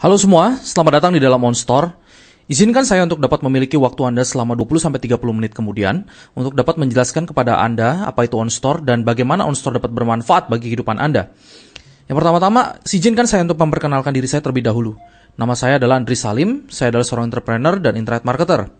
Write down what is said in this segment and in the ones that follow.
Halo semua, selamat datang di dalam OnStore. Izinkan saya untuk dapat memiliki waktu Anda selama 20-30 menit kemudian untuk dapat menjelaskan kepada Anda apa itu OnStore dan bagaimana OnStore dapat bermanfaat bagi kehidupan Anda. Yang pertama-tama, izinkan saya untuk memperkenalkan diri saya terlebih dahulu. Nama saya adalah Andri Salim, saya adalah seorang entrepreneur dan internet marketer.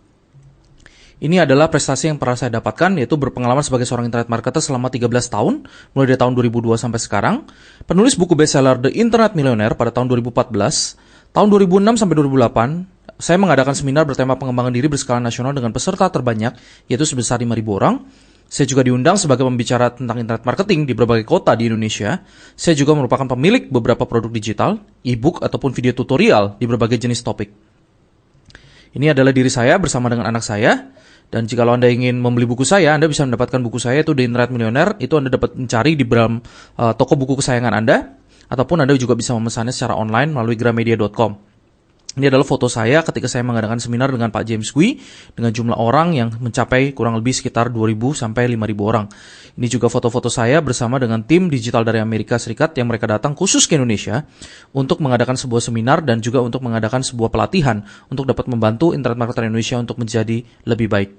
Ini adalah prestasi yang pernah saya dapatkan, yaitu berpengalaman sebagai seorang internet marketer selama 13 tahun, mulai dari tahun 2002 sampai sekarang, penulis buku bestseller The Internet Millionaire pada tahun 2014, tahun 2006 sampai 2008, saya mengadakan seminar bertema pengembangan diri berskala nasional dengan peserta terbanyak, yaitu sebesar 5.000 orang. Saya juga diundang sebagai pembicara tentang internet marketing di berbagai kota di Indonesia. Saya juga merupakan pemilik beberapa produk digital, e-book, ataupun video tutorial di berbagai jenis topik. Ini adalah diri saya bersama dengan anak saya. Dan jika Anda ingin membeli buku saya, Anda bisa mendapatkan buku saya, itu The Internet Millionaire. Itu Anda dapat mencari di dalam toko buku kesayangan Anda. Ataupun Anda juga bisa memesannya secara online melalui gramedia.com. Ini adalah foto saya ketika saya mengadakan seminar dengan Pak James Gui dengan jumlah orang yang mencapai kurang lebih sekitar 2.000 sampai 5.000 orang. Ini juga foto-foto saya bersama dengan tim digital dari Amerika Serikat yang mereka datang khusus ke Indonesia untuk mengadakan sebuah seminar dan juga untuk mengadakan sebuah pelatihan untuk dapat membantu internet marketer Indonesia untuk menjadi lebih baik.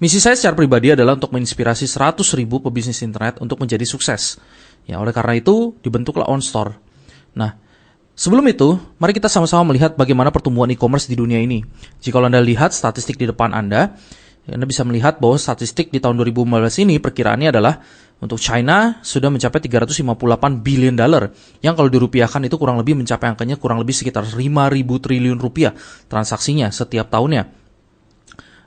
Misi saya secara pribadi adalah untuk menginspirasi 100.000 pebisnis internet untuk menjadi sukses. Ya, oleh karena itu dibentuklah OnStore. Nah, sebelum itu, mari kita sama-sama melihat bagaimana pertumbuhan e-commerce di dunia ini. Jika Anda lihat statistik di depan Anda bisa melihat bahwa statistik di tahun 2015 ini perkiraannya adalah untuk China sudah mencapai 358 billion dollar, yang kalau dirupiahkan itu kurang lebih mencapai angkanya kurang lebih sekitar 5.000 triliun rupiah transaksinya setiap tahunnya.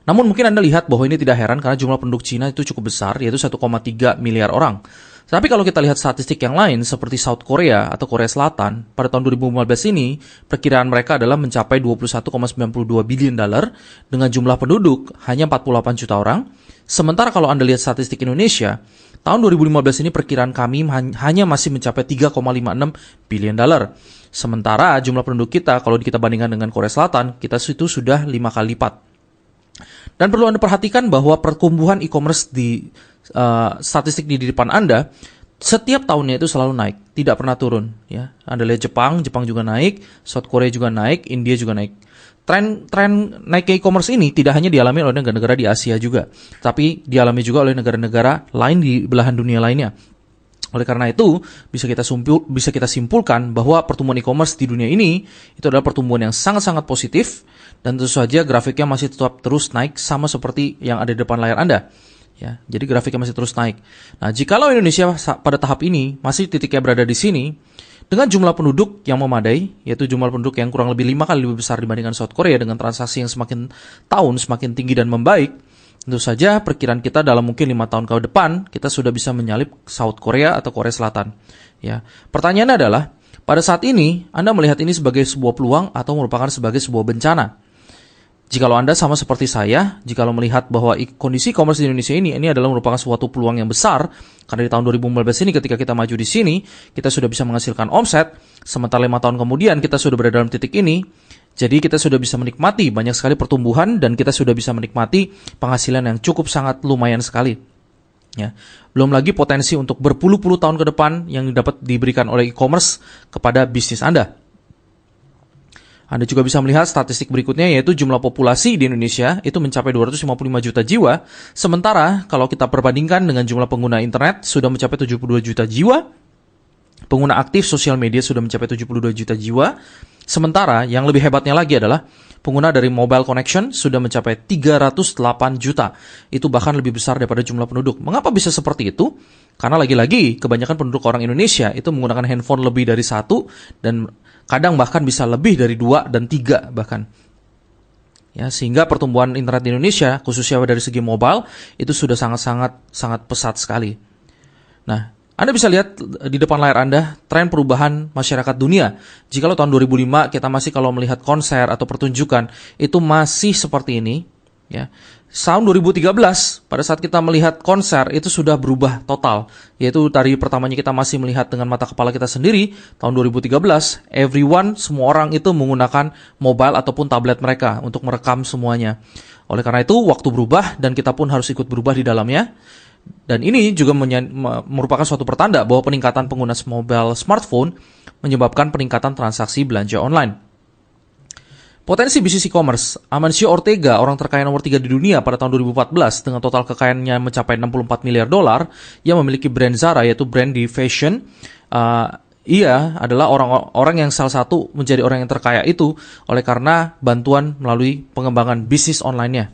Namun mungkin Anda lihat bahwa ini tidak heran karena jumlah penduduk Cina itu cukup besar, yaitu 1,3 miliar orang. Tapi kalau kita lihat statistik yang lain seperti South Korea atau Korea Selatan, pada tahun 2015 ini perkiraan mereka adalah mencapai 21,92 billion dollar dengan jumlah penduduk hanya 48 juta orang. Sementara kalau Anda lihat statistik Indonesia, tahun 2015 ini perkiraan kami hanya masih mencapai 3,56 billion dollar. Sementara jumlah penduduk kita kalau kita bandingkan dengan Korea Selatan, kita itu sudah 5 kali lipat. Dan perlu Anda perhatikan bahwa pertumbuhan e-commerce di statistik di depan Anda setiap tahunnya itu selalu naik, tidak pernah turun. Ya, Anda lihat Jepang juga naik, South Korea juga naik, India juga naik. Tren naik e-commerce ini tidak hanya dialami oleh negara-negara di Asia juga, tapi dialami juga oleh negara-negara lain di belahan dunia lainnya. Oleh karena itu, bisa kita simpulkan bahwa pertumbuhan e-commerce di dunia ini itu adalah pertumbuhan yang sangat-sangat positif, dan tentu saja grafiknya masih tetap terus naik sama seperti yang ada di depan layar Anda. Ya, jadi grafiknya masih terus naik. Nah, jikalau Indonesia pada tahap ini masih titiknya berada di sini, dengan jumlah penduduk yang memadai, yaitu jumlah penduduk yang kurang lebih 5 kali lebih besar dibandingkan South Korea dengan transaksi yang semakin tinggi dan membaik, tentu saja perkiraan kita dalam mungkin 5 tahun ke depan, kita sudah bisa menyalip South Korea atau Korea Selatan. Ya, pertanyaannya adalah, pada saat ini, Anda melihat ini sebagai sebuah peluang atau merupakan sebagai sebuah bencana? Jikalau Anda sama seperti saya, jikalau melihat bahwa kondisi e-commerce di Indonesia ini adalah merupakan suatu peluang yang besar, karena di tahun 2015 ini ketika kita maju di sini, kita sudah bisa menghasilkan omset, sementara 5 tahun kemudian kita sudah berada dalam titik ini, jadi kita sudah bisa menikmati banyak sekali pertumbuhan dan kita sudah bisa menikmati penghasilan yang cukup sangat lumayan sekali. Ya. Belum lagi potensi untuk berpuluh-puluh tahun ke depan yang dapat diberikan oleh e-commerce kepada bisnis Anda. Anda juga bisa melihat statistik berikutnya, yaitu jumlah populasi di Indonesia itu mencapai 255 juta jiwa. Sementara kalau kita perbandingkan dengan jumlah pengguna internet sudah mencapai 72 juta jiwa. Pengguna aktif sosial media sudah mencapai 72 juta jiwa. Sementara yang lebih hebatnya lagi adalah pengguna dari mobile connection sudah mencapai 308 juta. Itu bahkan lebih besar daripada jumlah penduduk. Mengapa bisa seperti itu? Karena lagi-lagi kebanyakan penduduk orang Indonesia itu menggunakan handphone lebih dari 1 dan kadang bahkan bisa lebih dari 2 dan 3 bahkan. Ya, sehingga pertumbuhan internet di Indonesia khususnya dari segi mobile itu sudah sangat pesat sekali. Nah, Anda bisa lihat di depan layar Anda tren perubahan masyarakat dunia. Jikalau tahun 2005 kita masih kalau melihat konser atau pertunjukan itu masih seperti ini, ya. Tahun 2013 pada saat kita melihat konser itu sudah berubah total, yaitu dari pertamanya kita masih melihat dengan mata kepala kita sendiri. Tahun 2013 semua orang itu menggunakan mobile ataupun tablet mereka untuk merekam semuanya. Oleh karena itu waktu berubah dan kita pun harus ikut berubah di dalamnya. Dan ini juga merupakan suatu pertanda bahwa peningkatan pengguna mobile smartphone menyebabkan peningkatan transaksi belanja online. Potensi bisnis e-commerce. Amancio Ortega, orang terkaya nomor 3 di dunia pada tahun 2014 dengan total kekayaannya mencapai 64 miliar dolar, yang memiliki brand Zara, yaitu brand di fashion. Ia adalah orang yang salah satu menjadi orang yang terkaya itu oleh karena bantuan melalui pengembangan bisnis online-nya.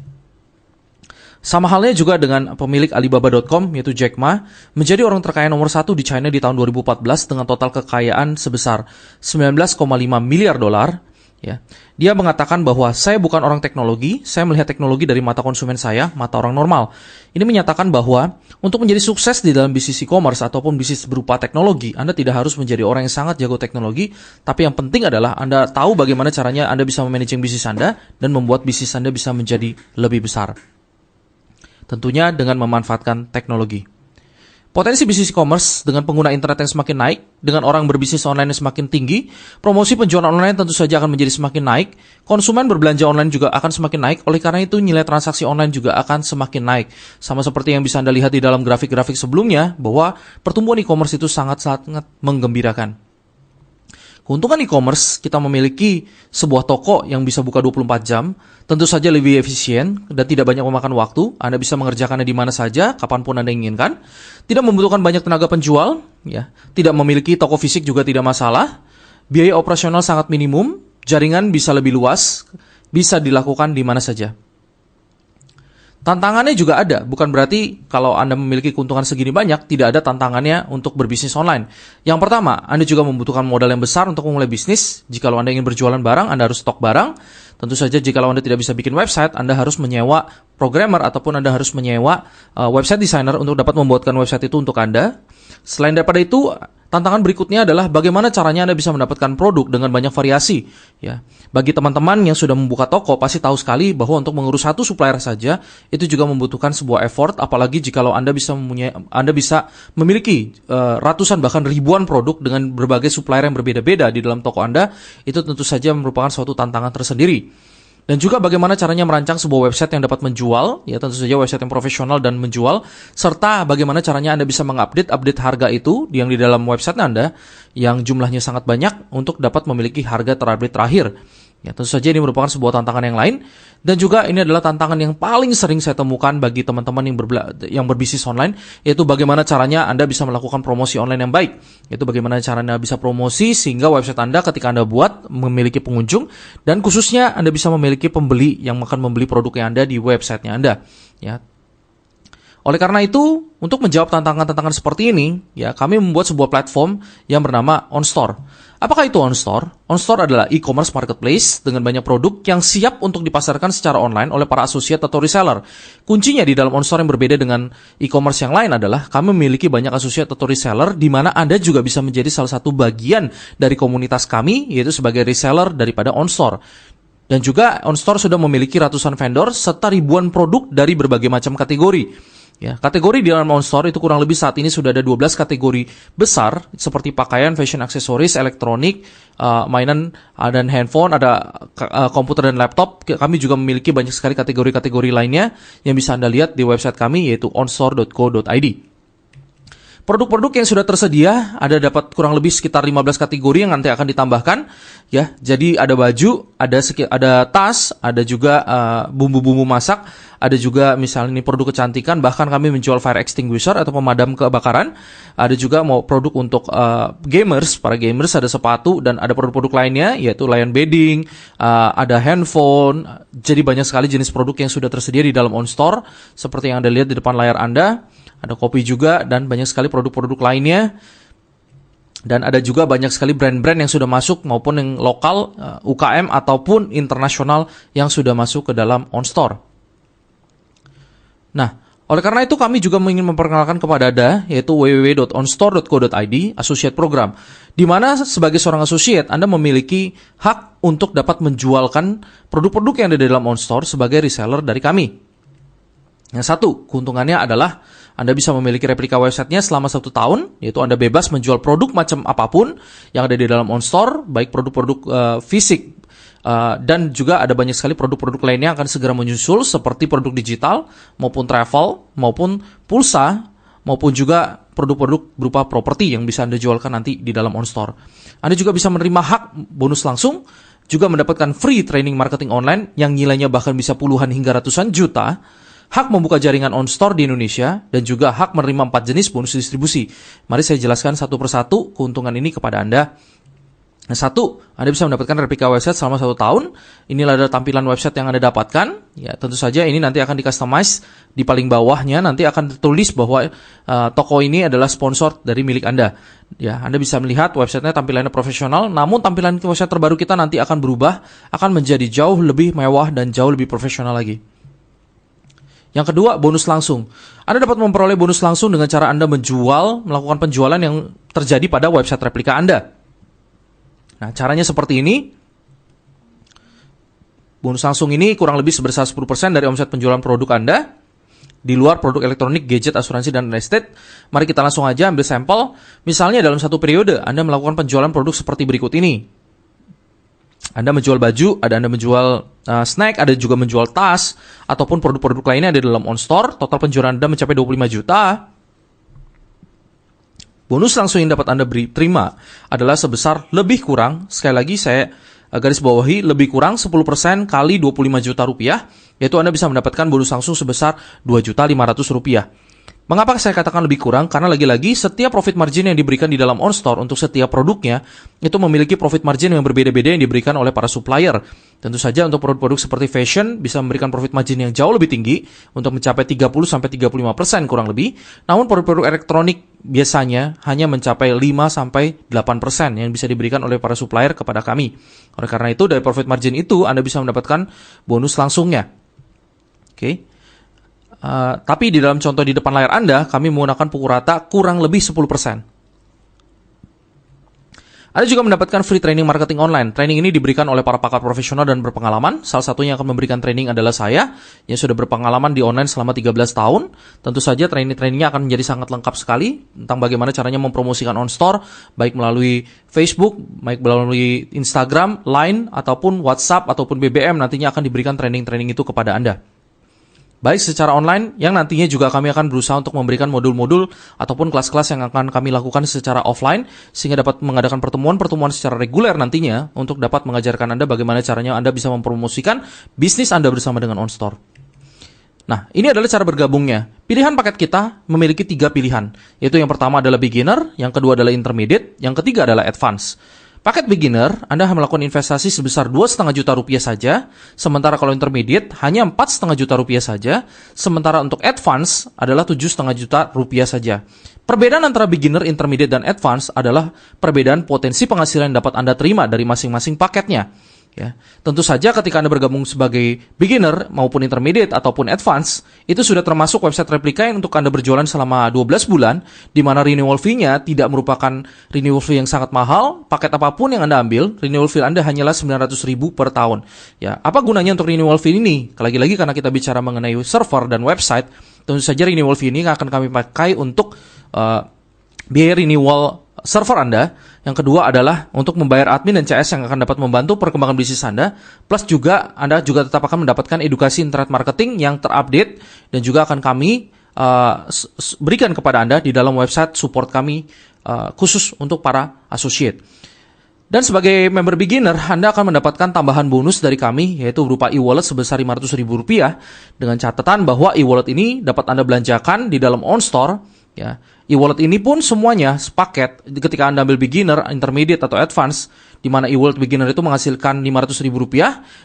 Sama halnya juga dengan pemilik Alibaba.com, yaitu Jack Ma, menjadi orang terkaya nomor 1 di China di tahun 2014 dengan total kekayaan sebesar 19,5 miliar dolar. Ya. Dia mengatakan bahwa saya bukan orang teknologi, saya melihat teknologi dari mata konsumen saya, mata orang normal. Ini menyatakan bahwa untuk menjadi sukses di dalam bisnis e-commerce ataupun bisnis berupa teknologi, Anda tidak harus menjadi orang yang sangat jago teknologi, tapi yang penting adalah Anda tahu bagaimana caranya Anda bisa memanaging bisnis Anda dan membuat bisnis Anda bisa menjadi lebih besar. Tentunya dengan memanfaatkan teknologi. Potensi bisnis e-commerce dengan pengguna internet yang semakin naik, dengan orang berbisnis online yang semakin tinggi, promosi penjualan online tentu saja akan menjadi semakin naik, konsumen berbelanja online juga akan semakin naik, oleh karena itu nilai transaksi online juga akan semakin naik. Sama seperti yang bisa Anda lihat di dalam grafik-grafik sebelumnya, bahwa pertumbuhan e-commerce itu sangat-sangat menggembirakan. Keuntungan e-commerce, kita memiliki sebuah toko yang bisa buka 24 jam, tentu saja lebih efisien dan tidak banyak memakan waktu. Anda bisa mengerjakannya di mana saja, kapanpun Anda inginkan. Tidak membutuhkan banyak tenaga penjual, ya. Tidak memiliki toko fisik juga tidak masalah. Biaya operasional sangat minimum, jaringan bisa lebih luas, bisa dilakukan di mana saja. Tantangannya juga ada, bukan berarti kalau Anda memiliki keuntungan segini banyak, tidak ada tantangannya untuk berbisnis online. Yang pertama, Anda juga membutuhkan modal yang besar untuk memulai bisnis. Jika Anda ingin berjualan barang, Anda harus stok barang. Tentu saja jika Anda tidak bisa bikin website, Anda harus menyewa programmer ataupun Anda harus menyewa website designer untuk dapat membuatkan website itu untuk Anda. Selain daripada itu, tantangan berikutnya adalah bagaimana caranya Anda bisa mendapatkan produk dengan banyak variasi. Ya, bagi teman-teman yang sudah membuka toko, pasti tahu sekali bahwa untuk mengurus satu supplier saja itu juga membutuhkan sebuah effort. Apalagi jika Anda bisa memiliki ratusan bahkan ribuan produk dengan berbagai supplier yang berbeda-beda di dalam toko Anda, itu tentu saja merupakan suatu tantangan tersendiri. Dan juga bagaimana caranya merancang sebuah website yang dapat menjual, ya tentu saja website yang profesional dan menjual, serta bagaimana caranya Anda bisa mengupdate harga itu yang di dalam website Anda yang jumlahnya sangat banyak untuk dapat memiliki harga terupdate terakhir. Ya, tentu saja ini merupakan sebuah tantangan yang lain, dan juga ini adalah tantangan yang paling sering saya temukan bagi teman-teman yang berbisnis online, yaitu bagaimana caranya Anda bisa melakukan promosi online yang baik. Yaitu bagaimana caranya bisa promosi sehingga website Anda ketika Anda buat memiliki pengunjung, dan khususnya Anda bisa memiliki pembeli yang akan membeli produk yang Anda di websitenya Anda. Ya. Oleh karena itu, untuk menjawab tantangan-tantangan seperti ini, ya kami membuat sebuah platform yang bernama OnStore. Apakah itu OnStore? OnStore adalah e-commerce marketplace dengan banyak produk yang siap untuk dipasarkan secara online oleh para associate atau reseller. Kuncinya di dalam OnStore yang berbeda dengan e-commerce yang lain adalah kami memiliki banyak associate atau reseller di mana Anda juga bisa menjadi salah satu bagian dari komunitas kami, yaitu sebagai reseller daripada OnStore. Dan juga OnStore sudah memiliki ratusan vendor serta ribuan produk dari berbagai macam kategori. Ya, kategori di dalam OnStore itu kurang lebih saat ini sudah ada 12 kategori besar seperti pakaian, fashion, aksesoris, elektronik, mainan, dan handphone, ada komputer dan laptop. Kami juga memiliki banyak sekali kategori-kategori lainnya yang bisa Anda lihat di website kami, yaitu onstore.co.id. Produk-produk yang sudah tersedia ada dapat kurang lebih sekitar 15 kategori yang nanti akan ditambahkan, ya. Jadi ada baju, ada tas, ada juga bumbu-bumbu masak, ada juga misalnya ini produk kecantikan, bahkan kami menjual fire extinguisher atau pemadam kebakaran. Ada juga mau produk untuk gamers, para gamers, ada sepatu, dan ada produk-produk lainnya yaitu layan bedding, ada handphone. Jadi banyak sekali jenis produk yang sudah tersedia di dalam OnStore seperti yang Anda lihat di depan layar Anda. Ada kopi juga dan banyak sekali produk-produk lainnya. Dan ada juga banyak sekali brand-brand yang sudah masuk maupun yang lokal, UKM ataupun internasional yang sudah masuk ke dalam OnStore. Nah, oleh karena itu kami juga ingin memperkenalkan kepada Anda yaitu www.onstore.co.id Associate Program, di mana sebagai seorang associate Anda memiliki hak untuk dapat menjualkan produk-produk yang ada di dalam OnStore sebagai reseller dari kami. Yang satu, keuntungannya adalah Anda bisa memiliki replika websitenya selama 1 tahun, yaitu Anda bebas menjual produk macam apapun yang ada di dalam OnStore, baik produk-produk fisik Dan juga ada banyak sekali produk-produk lainnya yang akan segera menyusul seperti produk digital maupun travel maupun pulsa maupun juga produk-produk berupa properti yang bisa Anda jualkan nanti di dalam OnStore. Anda juga bisa menerima hak bonus langsung, juga mendapatkan free training marketing online yang nilainya bahkan bisa puluhan hingga ratusan juta, hak membuka jaringan OnStore di Indonesia, dan juga hak menerima 4 jenis bonus distribusi. Mari saya jelaskan satu persatu keuntungan ini kepada Anda. Nah, satu, Anda bisa mendapatkan replika website selama 1 tahun. Inilah adalah tampilan website yang Anda dapatkan. Ya, tentu saja ini nanti akan di-customize. Di paling bawahnya nanti akan tertulis bahwa toko ini adalah sponsor dari milik Anda. Ya, Anda bisa melihat websitenya tampilannya profesional, namun tampilan website terbaru kita nanti akan berubah, akan menjadi jauh lebih mewah dan jauh lebih profesional lagi. Yang kedua, bonus langsung. Anda dapat memperoleh bonus langsung dengan cara Anda melakukan penjualan yang terjadi pada website replika Anda. Nah, caranya seperti ini. Bonus langsung ini kurang lebih sebesar 10% dari omset penjualan produk Anda di luar produk elektronik, gadget, asuransi, dan real estate. Mari kita langsung aja ambil sampel. Misalnya dalam satu periode Anda melakukan penjualan produk seperti berikut ini. Anda menjual baju, Anda menjual snack, ada juga menjual tas, ataupun produk-produk lainnya ada dalam OnStore. Total penjualan Anda mencapai 25 juta. Bonus langsung yang dapat Anda terima adalah sebesar lebih kurang, sekali lagi saya garis bawahi, lebih kurang 10% kali 25 juta rupiah, yaitu Anda bisa mendapatkan bonus langsung sebesar 2.500.000 rupiah. Mengapa saya katakan lebih kurang? Karena lagi-lagi setiap profit margin yang diberikan di dalam OnStore untuk setiap produknya itu memiliki profit margin yang berbeda-beda yang diberikan oleh para supplier. Tentu saja untuk produk-produk seperti fashion bisa memberikan profit margin yang jauh lebih tinggi untuk mencapai 30-35% kurang lebih. Namun produk-produk elektronik biasanya hanya mencapai 5-8% yang bisa diberikan oleh para supplier kepada kami. Oleh karena itu dari profit margin itu Anda bisa mendapatkan bonus langsungnya. Oke. Tapi di dalam contoh di depan layar Anda, kami menggunakan pukul rata kurang lebih 10%. Anda juga mendapatkan free training marketing online. Training ini diberikan oleh para pakar profesional dan berpengalaman. Salah satunya yang akan memberikan training adalah saya, yang sudah berpengalaman di online selama 13 tahun. Tentu saja training-trainingnya akan menjadi sangat lengkap sekali tentang bagaimana caranya mempromosikan OnStore, baik melalui Facebook, baik melalui Instagram, Line, ataupun WhatsApp, ataupun BBM. Nantinya akan diberikan training-training itu kepada Anda. Baik secara online, yang nantinya juga kami akan berusaha untuk memberikan modul-modul ataupun kelas-kelas yang akan kami lakukan secara offline, sehingga dapat mengadakan pertemuan-pertemuan secara reguler nantinya untuk dapat mengajarkan Anda bagaimana caranya Anda bisa mempromosikan bisnis Anda bersama dengan OnStore. Nah, ini adalah cara bergabungnya. Pilihan paket kita memiliki 3 pilihan, yaitu yang pertama adalah beginner, yang kedua adalah intermediate, yang ketiga adalah advance. Paket beginner, Anda melakukan investasi sebesar 2,5 juta rupiah saja, sementara kalau intermediate hanya 4,5 juta rupiah saja, sementara untuk advance adalah 7,5 juta rupiah saja. Perbedaan antara beginner, intermediate, dan advance adalah perbedaan potensi penghasilan yang dapat Anda terima dari masing-masing paketnya. Ya, tentu saja ketika Anda bergabung sebagai beginner maupun intermediate ataupun advance, itu sudah termasuk website replika yang untuk Anda berjualan selama 12 bulan, di mana renewal fee-nya tidak merupakan renewal fee yang sangat mahal. Paket apapun yang Anda ambil, renewal fee Anda hanyalah 900.000 per tahun. Ya, apa gunanya untuk renewal fee ini? Lagi-lagi karena kita bicara mengenai server dan website, tentu saja renewal fee ini akan kami pakai untuk biaya renewal server Anda. Yang kedua adalah untuk membayar admin dan CS yang akan dapat membantu perkembangan bisnis Anda. Plus juga Anda juga tetap akan mendapatkan edukasi internet marketing yang terupdate dan juga akan kami berikan kepada Anda di dalam website support kami khusus untuk para associate. Dan sebagai member beginner, Anda akan mendapatkan tambahan bonus dari kami, yaitu berupa e-wallet sebesar Rp500.000, dengan catatan bahwa e-wallet ini dapat Anda belanjakan di dalam OnStore. Ya, e-wallet ini pun semuanya sepaket ketika Anda ambil beginner, intermediate, atau advance, di mana e-wallet beginner itu menghasilkan Rp500.000,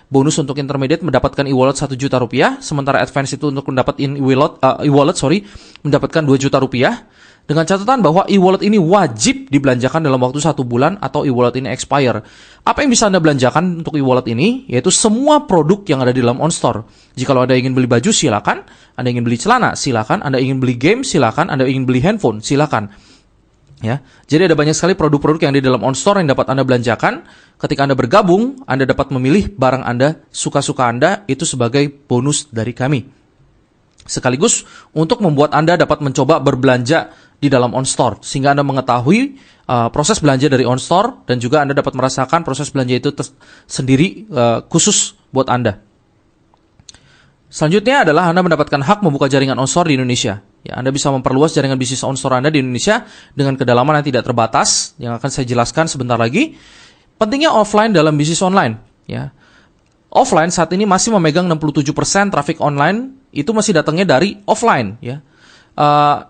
bonus untuk intermediate mendapatkan e-wallet Rp1.000.000, sementara advance itu untuk mendapat e-wallet mendapatkan Rp2.000.000. Dengan catatan bahwa e-wallet ini wajib dibelanjakan dalam waktu 1 bulan atau e-wallet ini expire. Apa yang bisa Anda belanjakan untuk e-wallet ini? Yaitu semua produk yang ada di dalam OnStore. Jika Anda ingin beli baju, silakan. Anda ingin beli celana, silakan. Anda ingin beli game, silakan. Anda ingin beli handphone, silakan. Ya, jadi ada banyak sekali produk-produk yang ada di dalam OnStore yang dapat Anda belanjakan. Ketika Anda bergabung, Anda dapat memilih barang Anda, suka-suka Anda, itu sebagai bonus dari kami. Sekaligus untuk membuat Anda dapat mencoba berbelanja di dalam OnStore, sehingga Anda mengetahui proses belanja dari OnStore dan juga Anda dapat merasakan proses belanja itu sendiri khusus buat Anda. Selanjutnya adalah Anda mendapatkan hak membuka jaringan OnStore di Indonesia. Ya, Anda bisa memperluas jaringan bisnis OnStore Anda di Indonesia dengan kedalaman yang tidak terbatas, yang akan saya jelaskan sebentar lagi. Pentingnya offline dalam bisnis online. Ya. Offline saat ini masih memegang 67% traffic online itu masih datangnya dari offline. Ya.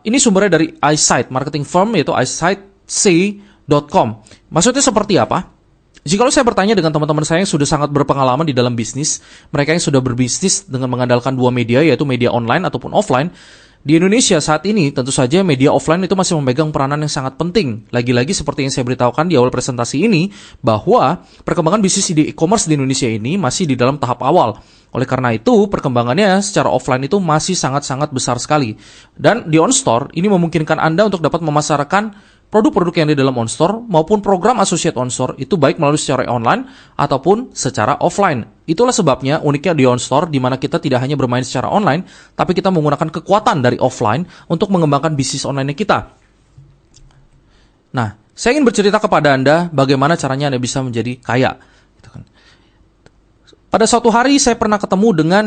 Ini sumbernya dari iSight, marketing firm yaitu iSightC.com. Maksudnya seperti apa? Jikalau saya bertanya dengan teman-teman saya yang sudah sangat berpengalaman di dalam bisnis, mereka yang sudah berbisnis dengan mengandalkan dua media yaitu media online ataupun offline, di Indonesia saat ini tentu saja media offline itu masih memegang peranan yang sangat penting. Lagi-lagi seperti yang saya beritahukan di awal presentasi ini, bahwa perkembangan bisnis di e-commerce di Indonesia ini masih di dalam tahap awal. Oleh karena itu, perkembangannya secara offline itu masih sangat-sangat besar sekali. Dan di OnStore, ini memungkinkan Anda untuk dapat memasarkan produk-produk yang di dalam OnStore maupun program associate OnStore itu baik melalui secara online ataupun secara offline. Itulah sebabnya uniknya di OnStore di mana kita tidak hanya bermain secara online, tapi kita menggunakan kekuatan dari offline untuk mengembangkan bisnis online kita. Nah, saya ingin bercerita kepada Anda bagaimana caranya Anda bisa menjadi kaya. Pada suatu hari saya pernah ketemu dengan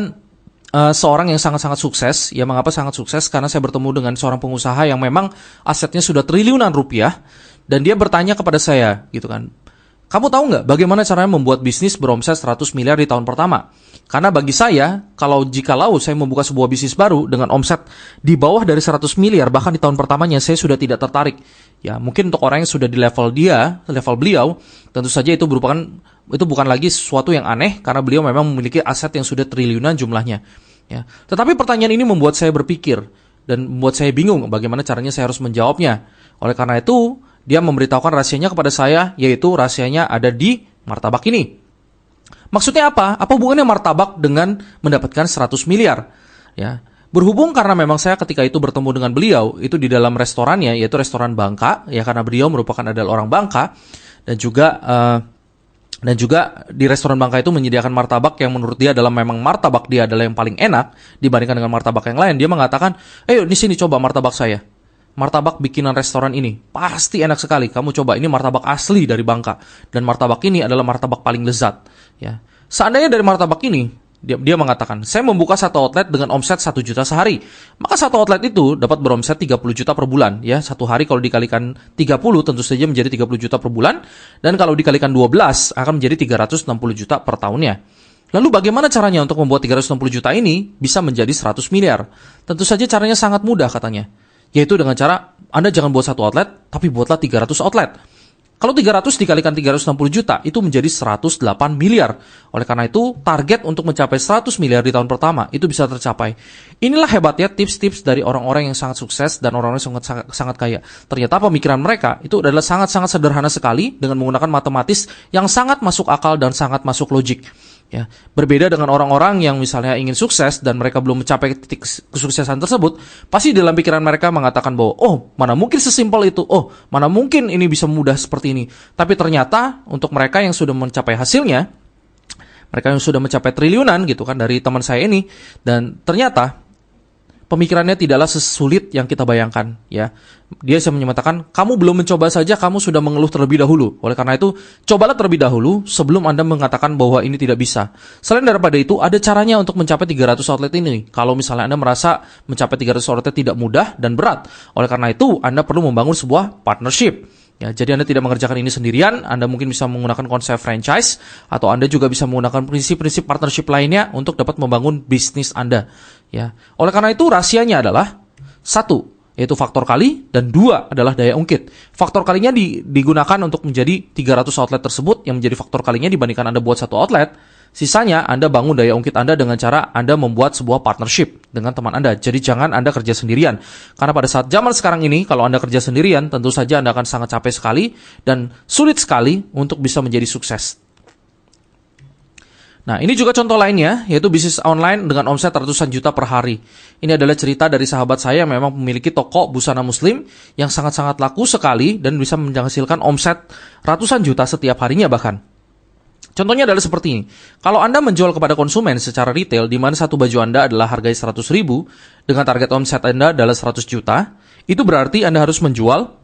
seorang yang sangat-sangat sukses. Ya, mengapa sangat sukses? Karena saya bertemu dengan seorang pengusaha yang memang asetnya sudah triliunan rupiah, dan dia bertanya kepada saya, gitu kan, kamu tahu nggak bagaimana caranya membuat bisnis beromset 100 miliar di tahun pertama? Karena bagi saya, jikalau saya membuka sebuah bisnis baru dengan omset di bawah dari 100 miliar, bahkan di tahun pertamanya saya sudah tidak tertarik. Ya, mungkin untuk orang yang sudah di level beliau, tentu saja itu bukan lagi sesuatu yang aneh karena beliau memang memiliki aset yang sudah triliunan jumlahnya. Ya. Tetapi pertanyaan ini membuat saya berpikir dan membuat saya bingung bagaimana caranya saya harus menjawabnya. Oleh karena itu, dia memberitahukan rahasianya kepada saya, yaitu rahasianya ada di martabak ini. Maksudnya apa? Apa hubungannya martabak dengan mendapatkan 100 miliar? Ya. Berhubung karena memang saya ketika itu bertemu dengan beliau, itu di dalam restorannya, yaitu restoran Bangka, ya karena beliau merupakan adalah orang Bangka, dan juga di restoran Bangka itu menyediakan martabak yang menurut dia adalah memang martabak dia adalah yang paling enak dibandingkan dengan martabak yang lain. Dia mengatakan, ayo di sini coba martabak saya. Martabak bikinan restoran ini pasti enak sekali. Kamu coba, ini martabak asli dari Bangka. Dan martabak ini adalah martabak paling lezat. Ya. Seandainya dari martabak ini, dia mengatakan, saya membuka satu outlet dengan omset 1 juta sehari. Maka satu outlet itu dapat beromset 30 juta per bulan. Ya, satu hari kalau dikalikan 30 tentu saja menjadi 30 juta per bulan. Dan kalau dikalikan 12 akan menjadi 360 juta per tahunnya. Lalu bagaimana caranya untuk membuat 360 juta ini bisa menjadi 100 miliar? Tentu saja caranya sangat mudah katanya. Yaitu dengan cara Anda jangan buat satu outlet, tapi buatlah 300 outlet. Kalau 300 dikalikan 360 juta, itu menjadi 108 miliar. Oleh karena itu, target untuk mencapai 100 miliar di tahun pertama, itu bisa tercapai. Inilah hebatnya tips-tips dari orang-orang yang sangat sukses dan orang-orang yang sangat kaya. Ternyata pemikiran mereka itu adalah sangat-sangat sederhana sekali dengan menggunakan matematis yang sangat masuk akal dan sangat masuk logik. Ya, berbeda dengan orang-orang yang misalnya ingin sukses dan mereka belum mencapai titik kesuksesan tersebut, pasti dalam pikiran mereka mengatakan bahwa, oh, mana mungkin sesimpel itu, oh, mana mungkin ini bisa mudah seperti ini. Tapi ternyata untuk mereka yang sudah mencapai hasilnya, mereka yang sudah mencapai triliunan gitu kan dari teman saya ini, dan ternyata pemikirannya tidaklah sesulit yang kita bayangkan, ya. Dia bisa menyatakan, kamu belum mencoba saja, kamu sudah mengeluh terlebih dahulu. Oleh karena itu, cobalah terlebih dahulu sebelum Anda mengatakan bahwa ini tidak bisa. Selain daripada itu, ada caranya untuk mencapai 300 outlet ini. Kalau misalnya Anda merasa mencapai 300 outlet tidak mudah dan berat. Oleh karena itu, Anda perlu membangun sebuah partnership. Ya, jadi Anda tidak mengerjakan ini sendirian, Anda mungkin bisa menggunakan konsep franchise, atau Anda juga bisa menggunakan prinsip-prinsip partnership lainnya untuk dapat membangun bisnis Anda. Ya, oleh karena itu rahasianya adalah 1, yaitu faktor kali, dan 2 adalah daya ungkit. Faktor kalinya digunakan untuk menjadi 300 outlet tersebut yang menjadi faktor kalinya dibandingkan Anda buat satu outlet. Sisanya Anda bangun daya ungkit Anda dengan cara Anda membuat sebuah partnership dengan teman Anda. Jadi jangan Anda kerja sendirian. Karena pada saat zaman sekarang ini, kalau Anda kerja sendirian, tentu saja Anda akan sangat capek sekali dan sulit sekali untuk bisa menjadi sukses. Nah, ini juga contoh lainnya, yaitu bisnis online dengan omset ratusan juta per hari. Ini adalah cerita dari sahabat saya yang memang memiliki toko busana muslim yang sangat-sangat laku sekali dan bisa menghasilkan omset ratusan juta setiap harinya bahkan. Contohnya adalah seperti ini. Kalau Anda menjual kepada konsumen secara retail, di mana satu baju Anda adalah harganya 100.000, dengan target omset Anda adalah 100 juta, itu berarti Anda harus menjual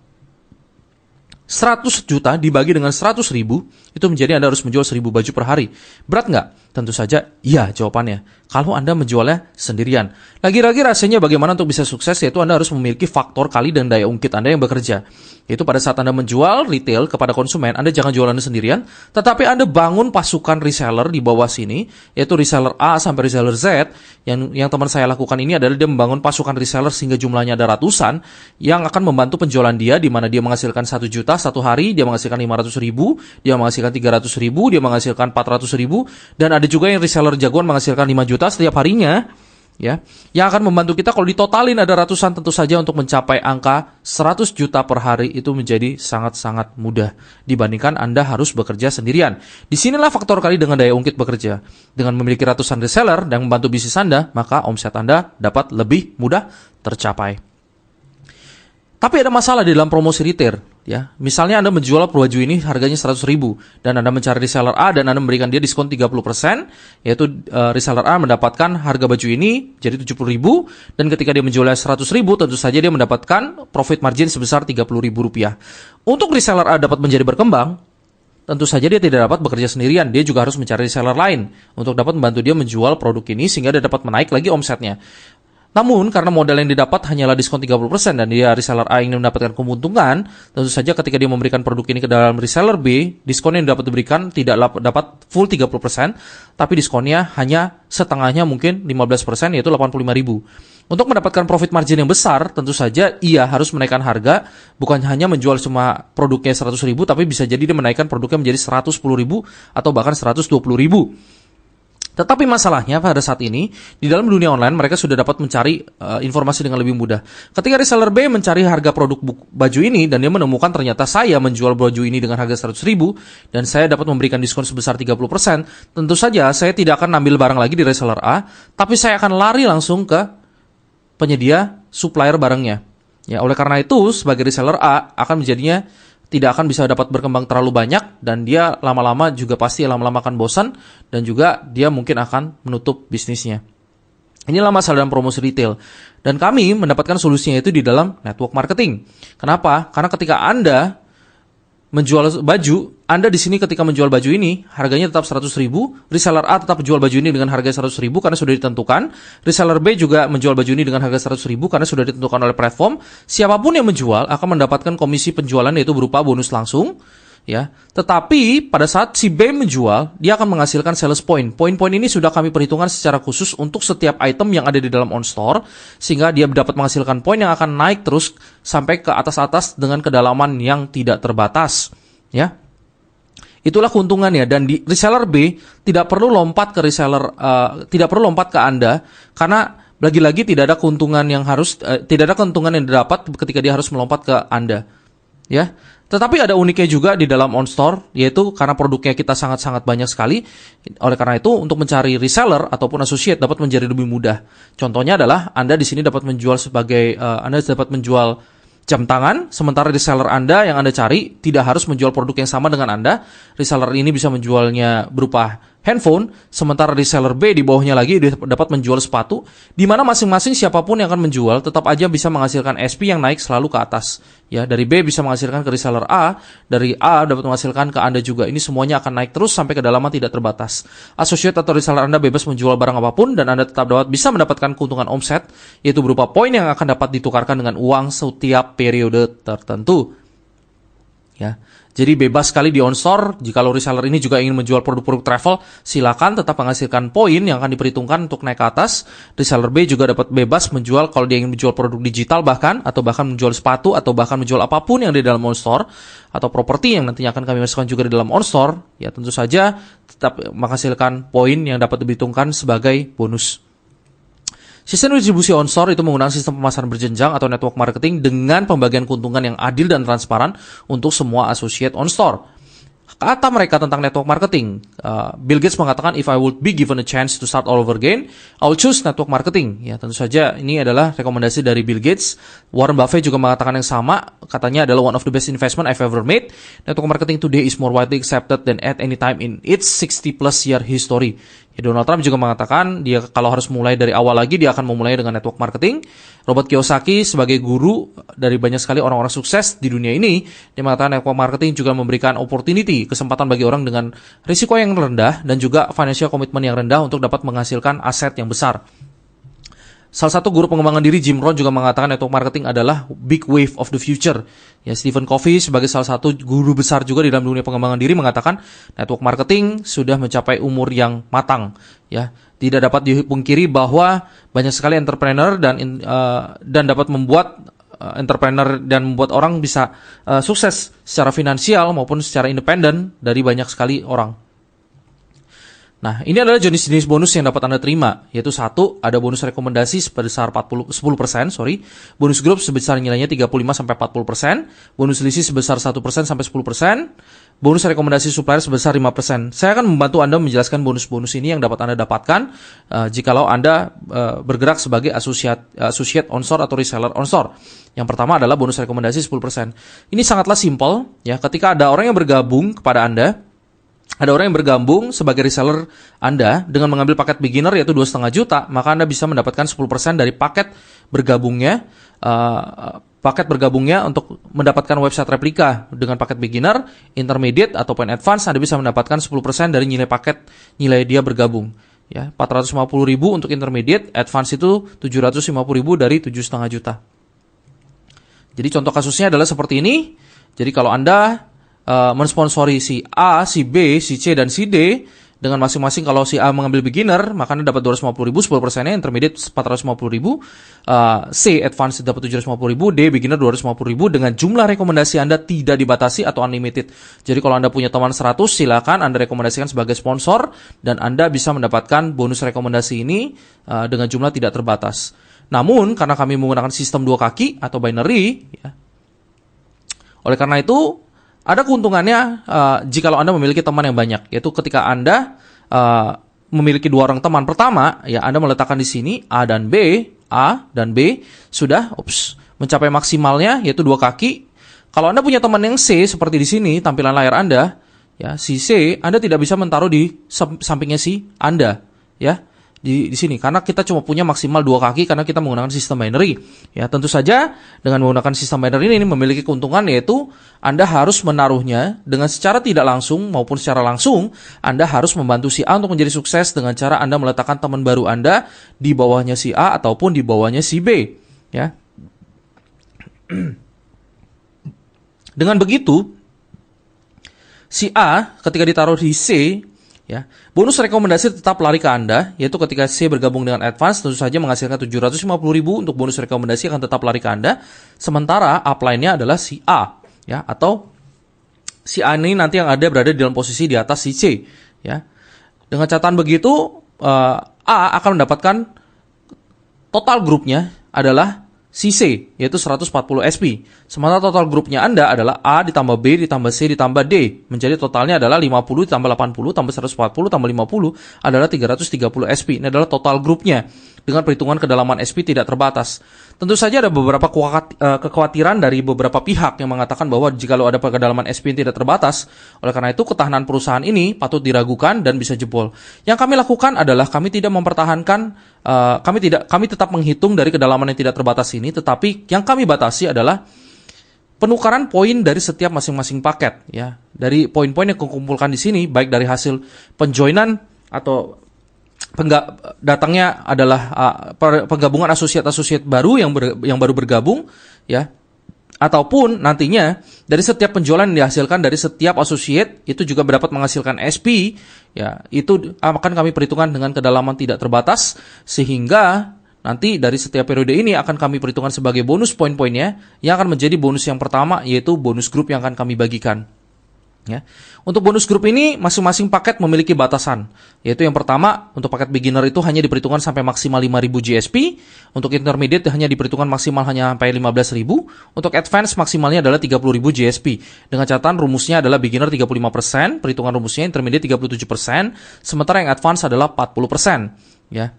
100 juta dibagi dengan 100 ribu, itu menjadi Anda harus menjual 1000 baju per hari. Berat nggak? Tentu saja iya jawabannya. Kalau Anda menjualnya sendirian. Lagi-lagi rasanya bagaimana untuk bisa sukses, yaitu Anda harus memiliki faktor kali dan daya ungkit Anda yang bekerja. Yaitu pada saat Anda menjual retail kepada konsumen, Anda jangan jualan sendirian, tetapi Anda bangun pasukan reseller di bawah sini, yaitu reseller A sampai reseller Z. Yang teman saya lakukan ini adalah dia membangun pasukan reseller sehingga jumlahnya ada ratusan, yang akan membantu penjualan dia, di mana dia menghasilkan 1 juta satu hari, dia menghasilkan 500 ribu, dia menghasilkan 300 ribu, dia menghasilkan 400 ribu, dan ada juga yang reseller jagoan menghasilkan 5 juta setiap harinya, ya, yang akan membantu kita kalau ditotalin ada ratusan. Tentu saja untuk mencapai angka 100 juta per hari itu menjadi sangat-sangat mudah dibandingkan Anda harus bekerja sendirian. Disinilah faktor kali dengan daya ungkit bekerja. Dengan memiliki ratusan reseller dan membantu bisnis Anda, maka omset Anda dapat lebih mudah tercapai. Tapi ada masalah di dalam promosi retail, ya. Misalnya Anda menjual baju ini harganya 100.000 dan Anda mencari reseller A dan Anda memberikan dia diskon 30%, yaitu reseller A mendapatkan harga baju ini jadi 70.000 dan ketika dia menjualnya 100.000 tentu saja dia mendapatkan profit margin sebesar Rp30.000. Untuk reseller A dapat menjadi berkembang, tentu saja dia tidak dapat bekerja sendirian, dia juga harus mencari reseller lain untuk dapat membantu dia menjual produk ini sehingga dia dapat menaik lagi omsetnya. Namun, karena modal yang didapat hanyalah diskon 30% dan dia reseller A ingin mendapatkan keuntungan, tentu saja ketika dia memberikan produk ini ke dalam reseller B, diskon yang dapat diberikan tidak dapat full 30%, tapi diskonnya hanya setengahnya mungkin 15%, yaitu 85.000. Untuk mendapatkan profit margin yang besar, tentu saja ia harus menaikkan harga, bukan hanya menjual cuma produknya 100.000, tapi bisa jadi dia menaikkan produknya menjadi 110.000 atau bahkan 120.000. Tetapi masalahnya pada saat ini, di dalam dunia online mereka sudah dapat mencari informasi dengan lebih mudah. Ketika reseller B mencari harga produk baju ini dan dia menemukan ternyata saya menjual baju ini dengan harga 100.000 dan saya dapat memberikan diskon sebesar 30%, tentu saja saya tidak akan ambil barang lagi di reseller A, tapi saya akan lari langsung ke penyedia supplier barangnya. Ya, oleh karena itu sebagai reseller A akan menjadinya tidak akan bisa dapat berkembang terlalu banyak dan dia lama-lama juga pasti lama-lama akan bosan dan juga dia mungkin akan menutup bisnisnya. Inilah masalah dalam promosi retail. Dan kami mendapatkan solusinya itu di dalam network marketing. Kenapa? Karena ketika Anda menjual baju, Anda di sini ketika menjual baju ini harganya tetap 100.000, reseller A tetap menjual baju ini dengan harga 100.000 karena sudah ditentukan, reseller B juga menjual baju ini dengan harga 100.000 karena sudah ditentukan oleh platform. Siapapun yang menjual akan mendapatkan komisi penjualan yaitu berupa bonus langsung, ya. Tetapi pada saat si B menjual, dia akan menghasilkan sales point. Poin-poin ini sudah kami perhitungkan secara khusus untuk setiap item yang ada di dalam OnStore, sehingga dia dapat menghasilkan poin yang akan naik terus sampai ke atas-atas dengan kedalaman yang tidak terbatas, ya. Itulah keuntungannya. Dan di reseller B tidak perlu lompat ke tidak perlu lompat ke Anda karena lagi-lagi tidak ada keuntungan yang tidak ada keuntungan yang didapat ketika dia harus melompat ke Anda, ya. Tetapi ada uniknya juga di dalam OnStore, yaitu karena produknya kita sangat-sangat banyak sekali. Oleh karena itu, untuk mencari reseller ataupun associate dapat menjadi lebih mudah. Contohnya adalah Anda di sini dapat menjual Anda dapat menjual jam tangan, sementara reseller Anda yang Anda cari tidak harus menjual produk yang sama dengan Anda. Reseller ini bisa menjualnya berupa handphone, sementara reseller B di bawahnya lagi dapat menjual sepatu, di mana masing-masing siapapun yang akan menjual tetap aja bisa menghasilkan SP yang naik selalu ke atas. Ya, dari B bisa menghasilkan ke reseller A, dari A dapat menghasilkan ke Anda juga. Ini semuanya akan naik terus sampai kedalaman tidak terbatas. Associate atau reseller Anda bebas menjual barang apapun dan Anda tetap bisa mendapatkan keuntungan omset, yaitu berupa poin yang akan dapat ditukarkan dengan uang setiap periode tertentu. Ya. Jadi bebas sekali di OnStore. Jikalau reseller ini juga ingin menjual produk-produk travel, silakan tetap menghasilkan poin yang akan diperhitungkan untuk naik ke atas. Reseller B juga dapat bebas menjual kalau dia ingin menjual produk digital atau bahkan menjual sepatu atau bahkan menjual apapun yang di dalam OnStore atau properti yang nantinya akan kami masukkan juga di dalam OnStore. Ya, tentu saja tetap menghasilkan poin yang dapat diperhitungkan sebagai bonus. Sistem distribusi OnStore itu menggunakan sistem pemasaran berjenjang atau network marketing dengan pembagian keuntungan yang adil dan transparan untuk semua associate OnStore. kata mereka tentang network marketing. Bill Gates mengatakan, if I would be given a chance to start all over again, I will choose network marketing. Ya, tentu saja ini adalah rekomendasi dari Bill Gates. Warren Buffett juga mengatakan yang sama, katanya adalah one of the best investment I've ever made. Network marketing today is more widely accepted than at any time in its 60 plus year history. Ya, Donald Trump juga mengatakan dia kalau harus mulai dari awal lagi, dia akan memulai dengan network marketing. Robert Kiyosaki sebagai guru dari banyak sekali orang-orang sukses di dunia ini, dia mengatakan network marketing juga memberikan opportunity, kesempatan bagi orang dengan risiko yang rendah dan juga financial commitment yang rendah untuk dapat menghasilkan aset yang besar. Salah satu guru pengembangan diri, Jim Rohn, juga mengatakan network marketing adalah big wave of the future. Ya, Stephen Covey sebagai salah satu guru besar juga di dalam dunia pengembangan diri mengatakan network marketing sudah mencapai umur yang matang. Ya, tidak dapat dipungkiri bahwa banyak sekali entrepreneur dan dapat membuat entrepreneur dan membuat orang bisa sukses secara finansial maupun secara independen dari banyak sekali orang. Nah, ini adalah jenis-jenis bonus yang dapat Anda terima, yaitu satu, ada bonus rekomendasi sebesar 10%, bonus grup sebesar nilainya 35-40%, bonus selisih sebesar 1% sampai 10%, bonus rekomendasi supplier sebesar 5%. Saya akan membantu Anda menjelaskan bonus-bonus ini yang dapat Anda dapatkan jikalau Anda bergerak sebagai associate onshore atau reseller onshore. Yang pertama adalah bonus rekomendasi 10%. Ini sangatlah simpel, ya. Ketika ada orang yang bergabung kepada Anda, ada orang yang bergabung sebagai reseller Anda dengan mengambil paket beginner yaitu 2,5 juta, maka Anda bisa mendapatkan 10% dari paket bergabungnya untuk mendapatkan website replika. Dengan paket beginner, intermediate ataupun advance, Anda bisa mendapatkan 10% dari nilai dia bergabung. Ya, 450.000 untuk intermediate, advance itu 750.000 dari 7,5 juta. Jadi contoh kasusnya adalah seperti ini. Jadi kalau Anda mensponsori si A, si B, si C, dan si D dengan masing-masing. Kalau si A mengambil beginner, maka Anda dapat 250.000, 10%-nya, intermediate 450.000, C, advance dapat 750.000, D, beginner 250.000, dengan jumlah rekomendasi Anda tidak dibatasi atau unlimited. Jadi kalau Anda punya teman 100, silakan Anda rekomendasikan sebagai sponsor, dan Anda bisa mendapatkan bonus rekomendasi ini dengan jumlah tidak terbatas. Namun, karena kami menggunakan sistem dua kaki atau binary, ya, oleh karena itu, ada keuntungannya jikalau Anda memiliki teman yang banyak, yaitu ketika Anda memiliki 2 orang teman. Pertama, ya Anda meletakkan di sini A dan B sudah mencapai maksimalnya yaitu 2 kaki. Kalau Anda punya teman yang C seperti di sini tampilan layar Anda, ya si C Anda tidak bisa menaruh di sampingnya si Anda, ya. Di sini karena kita cuma punya maksimal 2 kaki karena kita menggunakan sistem binary. Ya, tentu saja dengan menggunakan sistem binary ini memiliki keuntungan yaitu Anda harus menaruhnya dengan secara tidak langsung maupun secara langsung. Anda harus membantu si A untuk menjadi sukses dengan cara Anda meletakkan teman baru Anda di bawahnya si A ataupun di bawahnya si B, ya. Dengan begitu si A ketika ditaruh di C, ya, bonus rekomendasi tetap lari ke Anda, yaitu ketika C bergabung dengan advance, tentu saja menghasilkan 750.000 untuk bonus rekomendasi akan tetap lari ke Anda. Sementara upline-nya adalah si A, ya, atau si A ini nanti yang berada di dalam posisi di atas si C, ya. Dengan catatan begitu, A akan mendapatkan total grupnya adalah si C, yaitu 140 SP. Sementara total grupnya Anda adalah A ditambah B ditambah C ditambah D. Menjadi totalnya adalah 50 ditambah 80 tambah 140 tambah 50 adalah 330 SP. Ini adalah total grupnya. Dengan perhitungan kedalaman SP tidak terbatas. Tentu saja ada beberapa kekhawatiran dari beberapa pihak yang mengatakan bahwa jika ada kedalaman SP yang tidak terbatas, oleh karena itu ketahanan perusahaan ini patut diragukan dan bisa jebol. Yang kami lakukan adalah kami tidak mempertahankan, kami tetap menghitung dari kedalaman yang tidak terbatas ini, tetapi yang kami batasi adalah penukaran poin dari setiap masing-masing paket, ya. Dari poin-poin yang kumpulkan di sini, baik dari hasil penjoinan atau datangnya adalah penggabungan asosiat baru yang baru bergabung, ya, ataupun nantinya dari setiap penjualan yang dihasilkan dari setiap asosiat itu juga dapat menghasilkan SP, ya, itu akan kami perhitungkan dengan kedalaman tidak terbatas sehingga nanti dari setiap periode ini akan kami perhitungkan sebagai bonus poin-poinnya yang akan menjadi bonus yang pertama, yaitu bonus grup yang akan kami bagikan. Ya. Untuk bonus grup ini, masing-masing paket memiliki batasan. Yaitu yang pertama, untuk paket beginner itu hanya diperhitungkan sampai maksimal 5.000 GSP. Untuk intermediate hanya diperhitungkan maksimal hanya sampai 15.000. Untuk advance maksimalnya adalah 30.000 GSP. Dengan catatan rumusnya adalah beginner 35%, perhitungan rumusnya intermediate 37%, sementara yang advance adalah 40%. Ya.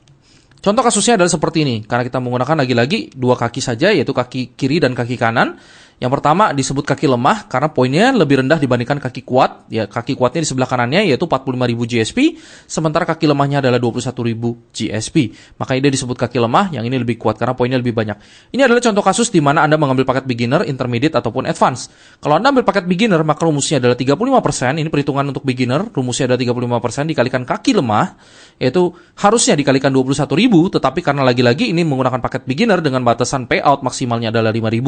Contoh kasusnya adalah seperti ini, karena kita menggunakan lagi-lagi dua kaki saja, yaitu kaki kiri dan kaki kanan. Yang pertama disebut kaki lemah karena poinnya lebih rendah dibandingkan kaki kuat. Ya, kaki kuatnya di sebelah kanannya yaitu 45.000 GSP, sementara kaki lemahnya adalah 21.000 GSP. Makanya dia disebut kaki lemah, yang ini lebih kuat karena poinnya lebih banyak. Ini adalah contoh kasus di mana Anda mengambil paket beginner, intermediate ataupun advance. Kalau Anda ambil paket beginner, maka rumusnya adalah 35%. Ini perhitungan untuk beginner, rumusnya adalah 35% dikalikan kaki lemah, yaitu harusnya dikalikan 21.000, tetapi karena lagi-lagi ini menggunakan paket beginner dengan batasan payout maksimalnya adalah 5.000,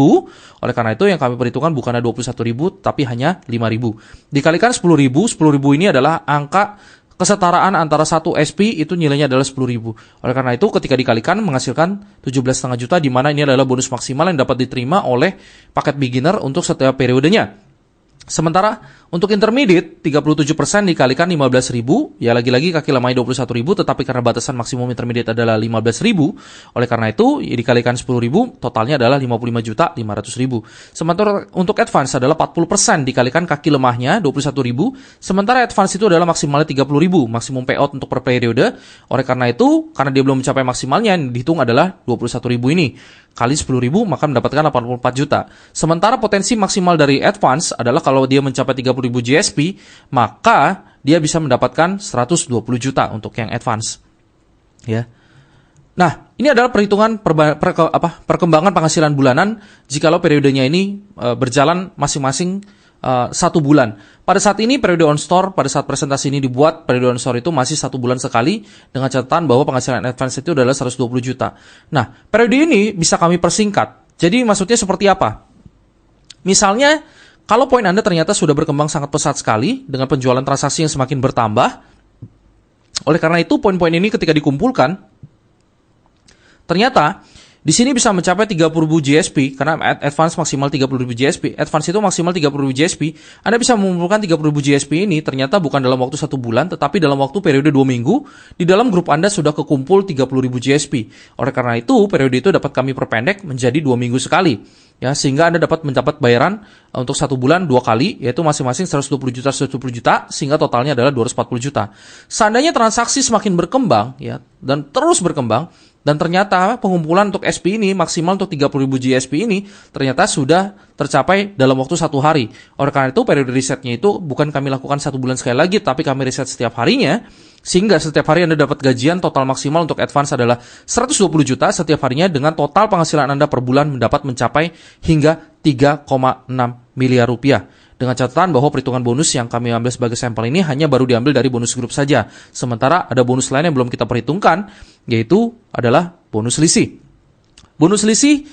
oleh karena itu yang kami perhitungkan bukannya 21.000 tapi hanya 5.000. Dikalikan 10.000, 10.000 ini adalah angka kesetaraan antara satu SP itu nilainya adalah 10.000. Oleh karena itu ketika dikalikan menghasilkan 17,5 juta, di mana ini adalah bonus maksimal yang dapat diterima oleh paket beginner untuk setiap periodenya. Sementara untuk intermediate 37% dikalikan 15.000, ya lagi-lagi kaki lemahnya 21.000, tetapi karena batasan maksimum intermediate adalah 15.000, oleh karena itu ya dikalikan 10.000, totalnya adalah 55.500.000. Sementara untuk advance adalah 40% dikalikan kaki lemahnya 21.000, sementara advance itu adalah maksimalnya 30.000, maksimum payout untuk per periode. Oleh karena itu, karena dia belum mencapai maksimalnya, yang dihitung adalah 21.000 ini kali 10.000 maka mendapatkan 84 juta. Sementara potensi maksimal dari advance adalah kalau dia mencapai 30.000 GSP, maka dia bisa mendapatkan 120 juta untuk yang advance. Ya. Nah, ini adalah perhitungan perkembangan penghasilan bulanan jikalau periodenya ini berjalan masing-masing 1 bulan. Pada saat ini periode on store, pada saat presentasi ini dibuat, periode on store itu masih 1 bulan sekali dengan catatan bahwa penghasilan advance itu adalah 120 juta. Nah, periode ini bisa kami persingkat. Jadi maksudnya seperti apa? Misalnya, kalau poin Anda ternyata sudah berkembang sangat pesat sekali dengan penjualan transaksi yang semakin bertambah, oleh karena itu poin-poin ini ketika dikumpulkan, ternyata di sini bisa mencapai 30.000 GSP karena advance maksimal 30.000 GSP. Advance itu maksimal 30.000 GSP. Anda bisa mengumpulkan 30.000 GSP ini ternyata bukan dalam waktu 1 bulan, tetapi dalam waktu periode 2 minggu. Di dalam grup Anda sudah kekumpul 30.000 GSP. Oleh karena itu, periode itu dapat kami perpendek menjadi 2 minggu sekali. Ya, sehingga Anda dapat mendapat bayaran untuk 1 bulan 2 kali, yaitu masing-masing 120 juta, 120 juta, sehingga totalnya adalah 240 juta. Seandainya transaksi semakin berkembang, ya, dan terus berkembang, dan ternyata pengumpulan untuk SP ini maksimal untuk 30.000 GSP ini ternyata sudah tercapai dalam waktu 1 hari. Oleh karena itu periode risetnya itu bukan kami lakukan 1 bulan sekali lagi, tapi kami riset setiap harinya, sehingga setiap hari Anda dapat gajian total maksimal untuk advance adalah 120 juta setiap harinya, dengan total penghasilan Anda per bulan mendapat mencapai hingga 3,6 miliar rupiah. Dengan catatan bahwa perhitungan bonus yang kami ambil sebagai sampel ini hanya baru diambil dari bonus grup saja. Sementara ada bonus lain yang belum kita perhitungkan, yaitu adalah bonus selisih. Bonus selisih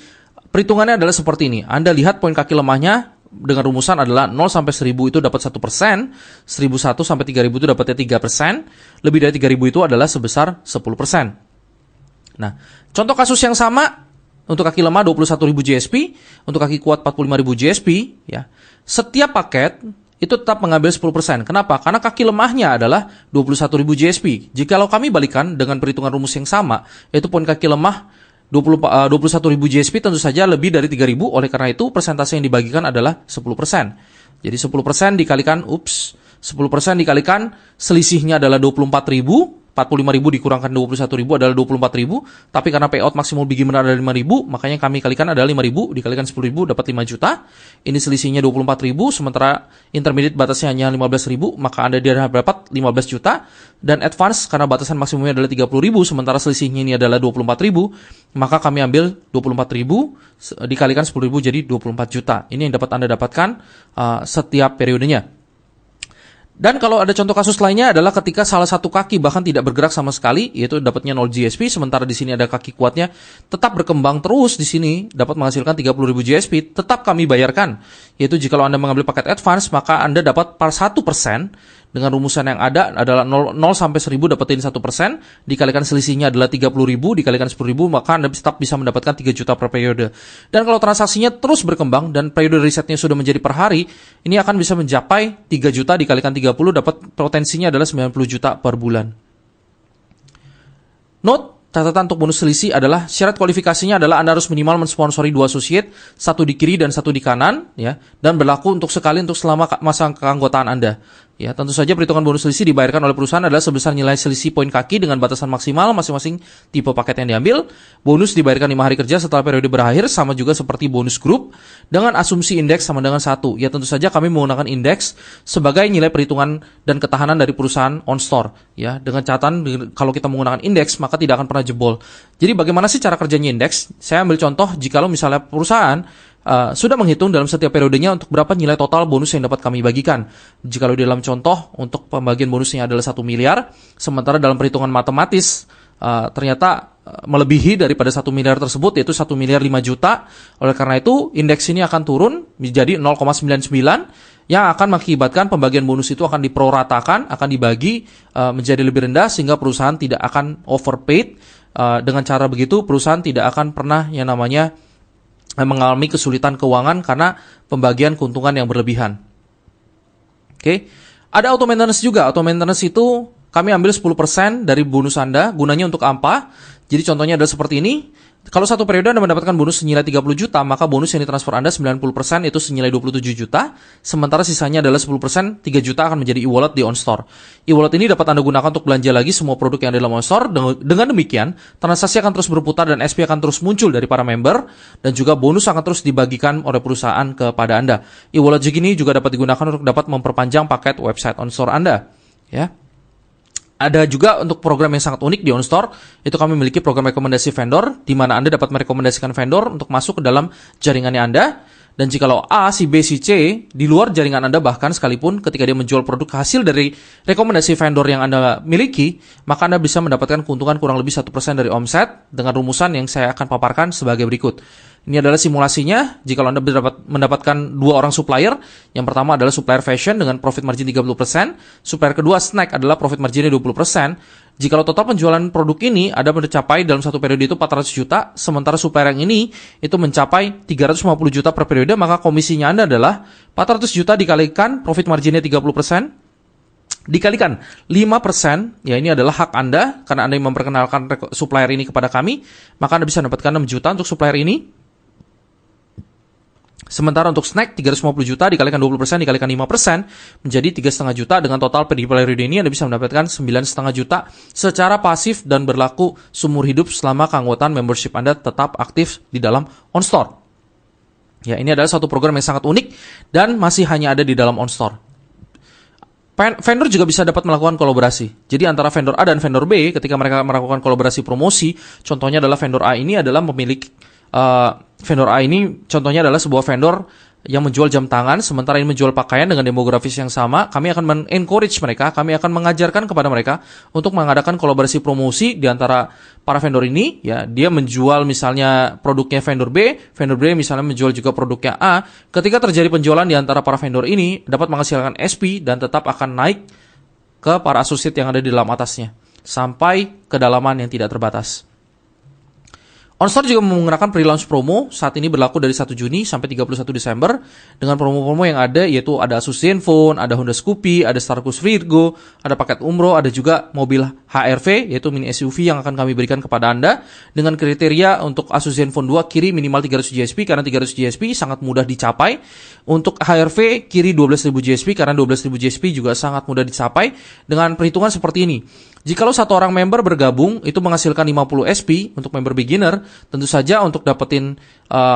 perhitungannya adalah seperti ini. Anda lihat poin kaki lemahnya dengan rumusan adalah 0 sampai 1000 itu dapat 1%, 1001 sampai 3000 itu dapatnya 3%, lebih dari 3000 itu adalah sebesar 10%. Nah, contoh kasus yang sama untuk kaki lemah 21.000 GSP, untuk kaki kuat 45.000 GSP, ya. Setiap paket itu tetap mengambil 10%. Kenapa? Karena kaki lemahnya adalah 21.000 GSP. Jikalau kami balikan dengan perhitungan rumus yang sama, yaitu poin kaki lemah 21.000 GSP tentu saja lebih dari 3.000, oleh karena itu persentase yang dibagikan adalah 10%. Jadi 10% dikalikan 10% dikalikan selisihnya adalah 24.000, 45.000 dikurangkan 21.000 adalah 24.000, tapi karena payout maksimum beginner adalah 5.000, makanya kami kalikan adalah 5.000 dikalikan 10.000 dapat 5 juta. Ini selisihnya 24.000, sementara intermediate batasnya hanya 15.000, maka Anda dapat 15 juta. Dan advance karena batasan maksimumnya adalah 30.000, sementara selisihnya ini adalah 24.000, maka kami ambil 24.000 dikalikan 10.000 jadi 24 juta. Ini yang dapat Anda dapatkan setiap periodenya. Dan kalau ada contoh kasus lainnya adalah ketika salah satu kaki bahkan tidak bergerak sama sekali, yaitu dapatnya 0 GSP, sementara di sini ada kaki kuatnya tetap berkembang terus di sini dapat menghasilkan 30.000 GSP, tetap kami bayarkan. Yaitu jika Anda mengambil paket advance, maka Anda dapat 1% dengan rumusan yang ada adalah 0 sampai 1000 dapetin 1%, dikalikan selisihnya adalah 30.000, dikalikan 10.000, maka Anda tetap bisa mendapatkan 3 juta per periode. Dan kalau transaksinya terus berkembang dan periode risetnya sudah menjadi per hari, ini akan bisa mencapai 3 juta dikalikan 30, dapat potensinya adalah 90 juta per bulan. Note, catatan untuk bonus selisih adalah syarat kualifikasinya adalah Anda harus minimal mensponsori 2 associate, 1 di kiri dan 1 di kanan, ya, dan berlaku untuk sekali untuk selama masa keanggotaan Anda. Ya, tentu saja perhitungan bonus selisih dibayarkan oleh perusahaan adalah sebesar nilai selisih poin kaki dengan batasan maksimal masing-masing tipe paket yang diambil. Bonus dibayarkan 5 hari kerja setelah periode berakhir, sama juga seperti bonus grup dengan asumsi indeks sama dengan 1. Ya, tentu saja kami menggunakan indeks sebagai nilai perhitungan dan ketahanan dari perusahaan on-store. Ya, dengan catatan kalau kita menggunakan indeks maka tidak akan pernah jebol. Jadi bagaimana sih cara kerjanya indeks? Saya ambil contoh jikalau misalnya perusahaan sudah menghitung dalam setiap periodenya untuk berapa nilai total bonus yang dapat kami bagikan. Jikalau di dalam contoh untuk pembagian bonusnya adalah 1 miliar, sementara dalam perhitungan matematis ternyata melebihi daripada 1 miliar tersebut, yaitu 1 miliar 5 juta. Oleh karena itu, indeks ini akan turun menjadi 0,99 yang akan mengakibatkan pembagian bonus itu akan diproratakan, akan dibagi menjadi lebih rendah sehingga perusahaan tidak akan overpaid. Dengan cara begitu, perusahaan tidak akan pernah yang namanya mengalami kesulitan keuangan karena pembagian keuntungan yang berlebihan. Oke. Ada auto maintenance juga. Auto maintenance itu kami ambil 10% dari bonus Anda. Gunanya untuk apa? Jadi contohnya adalah seperti ini. Kalau satu periode Anda mendapatkan bonus senilai 30 juta, maka bonus yang ditransfer Anda 90% itu senilai 27 juta, sementara sisanya adalah 10%, 3 juta akan menjadi e-wallet di OnStore. E-wallet ini dapat Anda gunakan untuk belanja lagi semua produk yang ada dalam OnStore. Dengan demikian, transaksi akan terus berputar dan SP akan terus muncul dari para member, dan juga bonus akan terus dibagikan oleh perusahaan kepada Anda. E-wallet ini juga dapat digunakan untuk dapat memperpanjang paket website OnStore Anda. Ya. Ada juga untuk program yang sangat unik di OnStore, itu kami memiliki program rekomendasi vendor, di mana Anda dapat merekomendasikan vendor untuk masuk ke dalam jaringannya Anda. Dan jikalau A, si B, si C di luar jaringan Anda, bahkan sekalipun ketika dia menjual produk hasil dari rekomendasi vendor yang Anda miliki, maka Anda bisa mendapatkan keuntungan kurang lebih 1% dari omset dengan rumusan yang saya akan paparkan sebagai berikut. Ini adalah simulasinya. Jika Anda mendapatkan 2 orang supplier, yang pertama adalah supplier fashion dengan profit margin 30%, supplier kedua snack adalah profit marginnya 20%. Jika total penjualan produk ini ada mencapai dalam satu periode itu 400 juta, sementara supplier yang ini itu mencapai 350 juta per periode, maka komisinya Anda adalah 400 juta dikalikan profit marginnya 30%, dikalikan 5%, ya ini adalah hak Anda, karena Anda yang memperkenalkan supplier ini kepada kami, maka Anda bisa mendapatkan 6 juta untuk supplier ini. Sementara untuk snack 350 juta dikalikan 20% dikalikan 5% menjadi 3,5 juta. Dengan total di periode ini Anda bisa mendapatkan 9,5 juta secara pasif dan berlaku seumur hidup selama keanggotaan membership Anda tetap aktif di dalam OnStore. Ya, ini adalah satu program yang sangat unik dan masih hanya ada di dalam OnStore. Vendor juga bisa dapat melakukan kolaborasi. Jadi antara vendor A dan vendor B ketika mereka melakukan kolaborasi promosi, contohnya adalah vendor A ini adalah pemilik vendor A ini contohnya adalah sebuah vendor yang menjual jam tangan, sementara ini menjual pakaian dengan demografis yang sama. Kami akan men-encourage mereka, kami akan mengajarkan kepada mereka untuk mengadakan kolaborasi promosi di antara para vendor ini. Ya, dia menjual misalnya produknya vendor B misalnya menjual juga produknya A. Ketika terjadi penjualan di antara para vendor ini, dapat menghasilkan SP dan tetap akan naik ke para associate yang ada di dalam atasnya, sampai kedalaman yang tidak terbatas. OnStore juga menggunakan pre-launch promo, saat ini berlaku dari 1 Juni sampai 31 Desember, dengan promo-promo yang ada, yaitu ada Asus Zenfone, ada Honda Scoopy, ada Starcus Virgo, ada paket umroh, ada juga mobil HR-V, yaitu mini SUV yang akan kami berikan kepada Anda, dengan kriteria untuk Asus Zenfone 2 kiri minimal 300 GSP, karena 300 GSP sangat mudah dicapai. Untuk HR-V kiri 12.000 GSP, karena 12.000 GSP juga sangat mudah dicapai, dengan perhitungan seperti ini. Jikalau satu orang member bergabung, itu menghasilkan 50 SP untuk member beginner, tentu saja untuk dapetin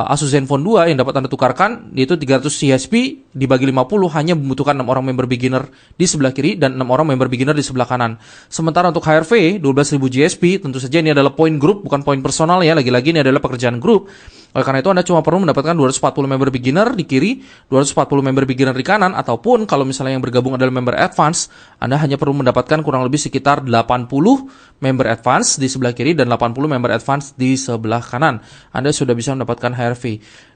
Asus Zenfone 2 yang dapat Anda tukarkan, yaitu 300 CSP dibagi 50 hanya membutuhkan 6 orang member beginner di sebelah kiri dan 6 orang member beginner di sebelah kanan. Sementara untuk HRV 12.000 GSP, tentu saja ini adalah poin grup, bukan poin personal ya. Lagi-lagi ini adalah pekerjaan grup. Oleh karena itu Anda cuma perlu mendapatkan 240 member beginner di kiri, 240 member beginner di kanan, ataupun kalau misalnya yang bergabung adalah member advance, Anda hanya perlu mendapatkan kurang lebih sekitar 80 member advance di sebelah kiri dan 80 member advance di sebelah kanan. Anda sudah bisa mendapatkan HRV.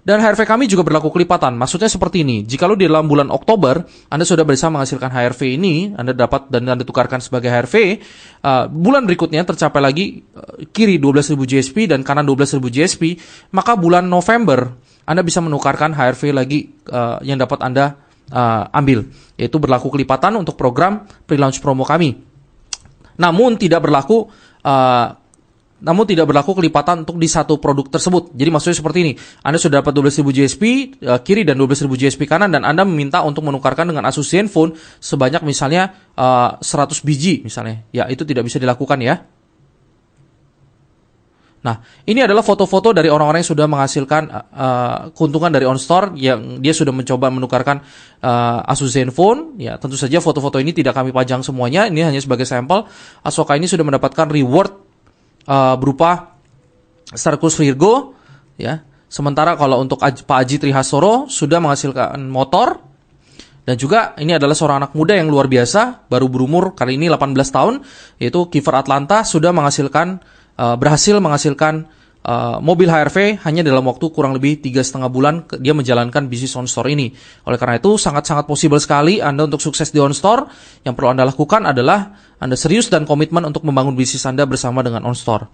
Dan HRV kami juga berlaku kelipatan. Maksudnya seperti ini, jika di dalam bulan Oktober Anda sudah bisa menghasilkan HRV ini, Anda dapat dan Anda tukarkan sebagai HRV, bulan berikutnya tercapai lagi kiri 12.000 GSP dan kanan 12.000 GSP, maka bulan November Anda bisa menukarkan HRV lagi yang dapat Anda ambil, yaitu berlaku kelipatan untuk program pre-launch promo kami. Namun tidak berlaku kelipatan untuk di satu produk tersebut. Jadi maksudnya seperti ini, Anda sudah dapat 12.000 GSP kiri dan 12.000 GSP kanan, dan Anda meminta untuk menukarkan dengan Asus Zenfone sebanyak misalnya 100 biji misalnya. Ya, itu tidak bisa dilakukan ya. Nah, ini adalah foto-foto dari orang-orang yang sudah menghasilkan keuntungan dari OnStore, yang dia sudah mencoba menukarkan Asus Zenfone. Ya, tentu saja foto-foto ini tidak kami pajang semuanya, ini hanya sebagai sampel. Asoka ini sudah mendapatkan reward berupa Starcruise Virgo, ya. Sementara kalau untuk Pak Aji Trihasoro sudah menghasilkan motor, dan juga ini adalah seorang anak muda yang luar biasa, baru berumur kali ini 18 tahun, yaitu Kiefer Atlanta, sudah berhasil menghasilkan mobil HRV hanya dalam waktu kurang lebih 3,5 bulan dia menjalankan bisnis OnStore ini. Oleh karena itu sangat-sangat possible sekali Anda untuk sukses di OnStore. Yang perlu Anda lakukan adalah Anda serius dan komitmen untuk membangun bisnis Anda bersama dengan OnStore.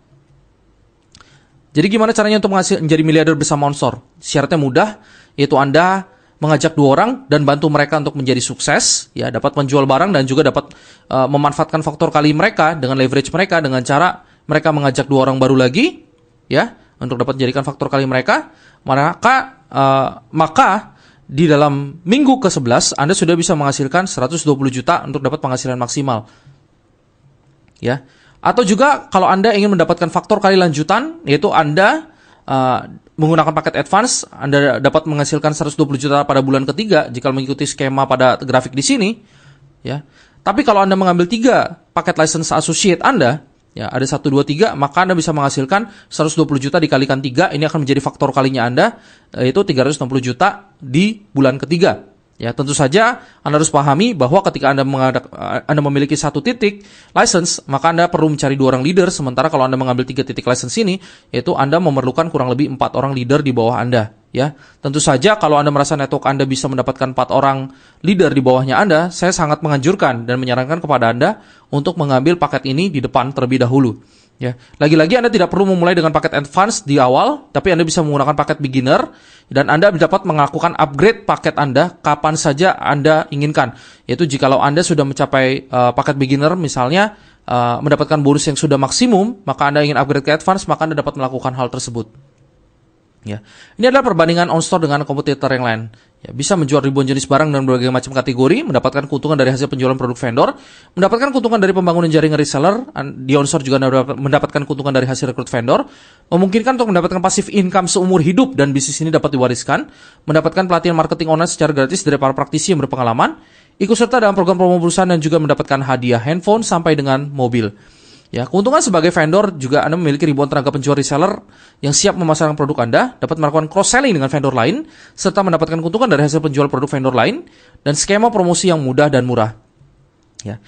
Jadi gimana caranya untuk menjadi miliarder bersama OnStore? Syaratnya mudah, yaitu Anda mengajak 2 orang dan bantu mereka untuk menjadi sukses, ya, dapat menjual barang dan juga dapat memanfaatkan faktor kali mereka dengan leverage mereka dengan cara mereka mengajak 2 orang baru lagi, ya, untuk dapat menjadikan faktor kali mereka. Maka di dalam minggu ke-11 Anda sudah bisa menghasilkan 120 juta untuk dapat penghasilan maksimal. Ya. Atau juga kalau Anda ingin mendapatkan faktor kali lanjutan, yaitu Anda menggunakan paket advance, Anda dapat menghasilkan 120 juta pada bulan ketiga jika mengikuti skema pada grafik di sini, ya. Tapi kalau Anda mengambil 3 paket license associate Anda, ya, ada 1, 2, 3, maka Anda bisa menghasilkan 120 juta dikalikan 3, ini akan menjadi faktor kalinya Anda, yaitu 360 juta di bulan ketiga. Ya, tentu saja Anda harus pahami bahwa ketika Anda memiliki 1 titik license, maka Anda perlu mencari 2 orang leader, sementara kalau Anda mengambil 3 titik license ini, yaitu Anda memerlukan kurang lebih 4 orang leader di bawah Anda. Ya, tentu saja kalau Anda merasa network Anda bisa mendapatkan 4 orang leader di bawahnya Anda, saya sangat menganjurkan dan menyarankan kepada Anda untuk mengambil paket ini di depan terlebih dahulu. Ya, lagi-lagi Anda tidak perlu memulai dengan paket advance di awal, tapi Anda bisa menggunakan paket beginner dan Anda dapat melakukan upgrade paket Anda kapan saja Anda inginkan. Yaitu jikalau Anda sudah mencapai paket beginner misalnya mendapatkan bonus yang sudah maksimum, maka Anda ingin upgrade ke advance, maka Anda dapat melakukan hal tersebut. Ya, ini adalah perbandingan OnStore dengan kompetitor yang lain. Ya, bisa menjual ribuan jenis barang dan berbagai macam kategori, mendapatkan keuntungan dari hasil penjualan produk vendor, mendapatkan keuntungan dari pembangunan jaringan reseller. Di OnStore juga mendapatkan keuntungan dari hasil rekrut vendor, memungkinkan untuk mendapatkan passive income seumur hidup dan bisnis ini dapat diwariskan, mendapatkan pelatihan marketing online secara gratis dari para praktisi yang berpengalaman, ikut serta dalam program promo perusahaan dan juga mendapatkan hadiah handphone sampai dengan mobil. Ya, keuntungan sebagai vendor juga Anda memiliki ribuan tenaga penjual reseller yang siap memasarkan produk Anda, dapat melakukan cross-selling dengan vendor lain, serta mendapatkan keuntungan dari hasil penjual produk vendor lain, dan skema promosi yang mudah dan murah. Ya.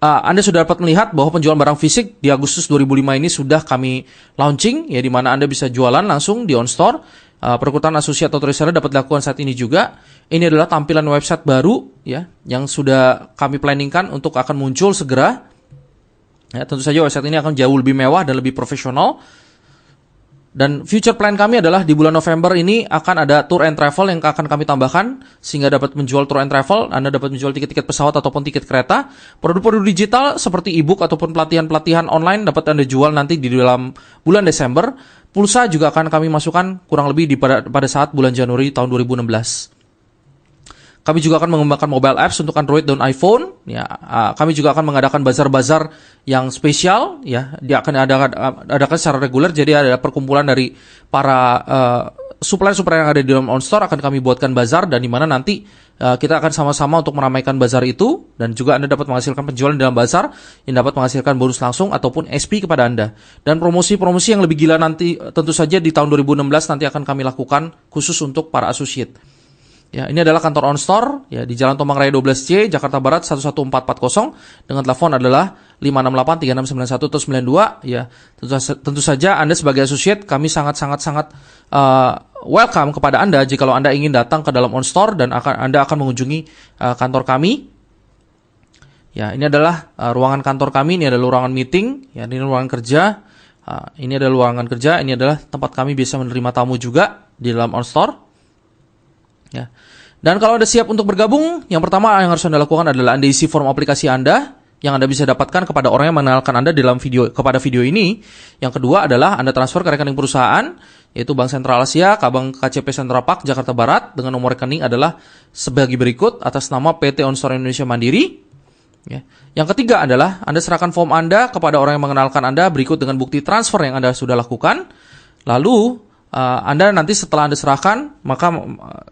Anda sudah dapat melihat bahwa penjualan barang fisik di Agustus 2005 ini sudah kami launching, ya, di mana Anda bisa jualan langsung di OnStore. Perekrutan associate atau reseller dapat dilakukan saat ini juga. Ini adalah tampilan website baru, ya, yang sudah kami planningkan untuk akan muncul segera. Ya, tentu saja website ini akan jauh lebih mewah dan lebih profesional. Dan future plan kami adalah di bulan November ini akan ada tour and travel yang akan kami tambahkan, sehingga dapat menjual tour and travel, Anda dapat menjual tiket-tiket pesawat ataupun tiket kereta. Produk-produk digital seperti e-book ataupun pelatihan-pelatihan online dapat Anda jual nanti di dalam bulan Desember. Pulsa juga akan kami masukkan kurang lebih pada saat bulan Januari tahun 2016. Kami juga akan mengembangkan mobile apps untuk Android dan iPhone. Ya, kami juga akan mengadakan bazar-bazar yang spesial. Ya, dia akan adakan secara reguler. Jadi ada perkumpulan dari para supplier-supplier yang ada di dalam OnStore akan kami buatkan bazar, dan di mana nanti kita akan sama-sama untuk meramaikan bazar itu, dan juga Anda dapat menghasilkan penjualan dalam bazar yang dapat menghasilkan bonus langsung ataupun SP kepada Anda. Dan promosi-promosi yang lebih gila nanti tentu saja di tahun 2016 nanti akan kami lakukan khusus untuk para associate. Ya, ini adalah kantor OnStore ya di Jalan Tomang Raya 12C, Jakarta Barat 11440, dengan telepon adalah 568-3691-92 ya. Tentu saja Anda sebagai associate, kami sangat welcome kepada Anda jika Anda ingin datang ke dalam OnStore dan Anda akan mengunjungi kantor kami. Ya, ini adalah ruangan kantor kami, ini adalah ruangan meeting, ya, ini ruangan kerja. Ini adalah ruangan kerja, ini adalah tempat kami bisa menerima tamu juga di dalam OnStore. Ya. Dan kalau Anda siap untuk bergabung, yang pertama yang harus Anda lakukan adalah Anda isi form aplikasi Anda yang Anda bisa dapatkan kepada orang yang mengenalkan Anda dalam kepada video ini. Yang kedua adalah Anda transfer ke rekening perusahaan, yaitu Bank Sentral Asia, Bank KCP Central Park Jakarta Barat, dengan nomor rekening adalah sebagai berikut atas nama PT OnStore Indonesia Mandiri. Ya. Yang ketiga adalah Anda serahkan form Anda kepada orang yang mengenalkan Anda berikut dengan bukti transfer yang Anda sudah lakukan. Lalu Anda nanti setelah Anda serahkan, maka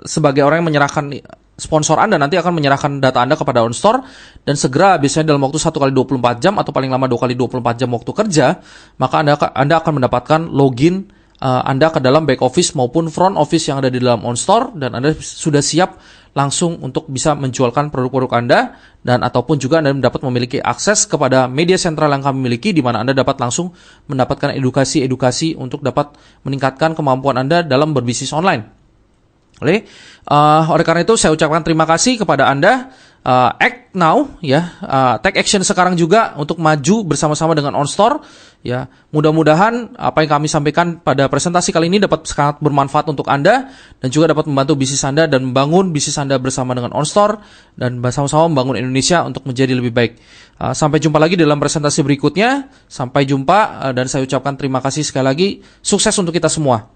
sebagai orang yang menyerahkan sponsor Anda nanti akan menyerahkan data Anda kepada OnStore, dan segera biasanya dalam waktu 1x24 jam atau paling lama 2x24 jam waktu kerja, maka Anda akan mendapatkan login Anda ke dalam back office maupun front office yang ada di dalam OnStore, dan Anda sudah siap langsung untuk bisa menjualkan produk-produk Anda, dan ataupun juga Anda dapat memiliki akses kepada media sentral yang kami miliki, di mana Anda dapat langsung mendapatkan edukasi-edukasi untuk dapat meningkatkan kemampuan Anda dalam berbisnis online. Oleh karena itu saya ucapkan terima kasih kepada Anda. Act now ya, take action sekarang juga untuk maju bersama-sama dengan OnStore ya. Mudah-mudahan apa yang kami sampaikan pada presentasi kali ini dapat sangat bermanfaat untuk Anda, dan juga dapat membantu bisnis Anda dan membangun bisnis Anda bersama dengan OnStore, dan bersama-sama membangun Indonesia untuk menjadi lebih baik. Sampai jumpa lagi dalam presentasi berikutnya. Sampai jumpa, dan saya ucapkan terima kasih sekali lagi. Sukses untuk kita semua.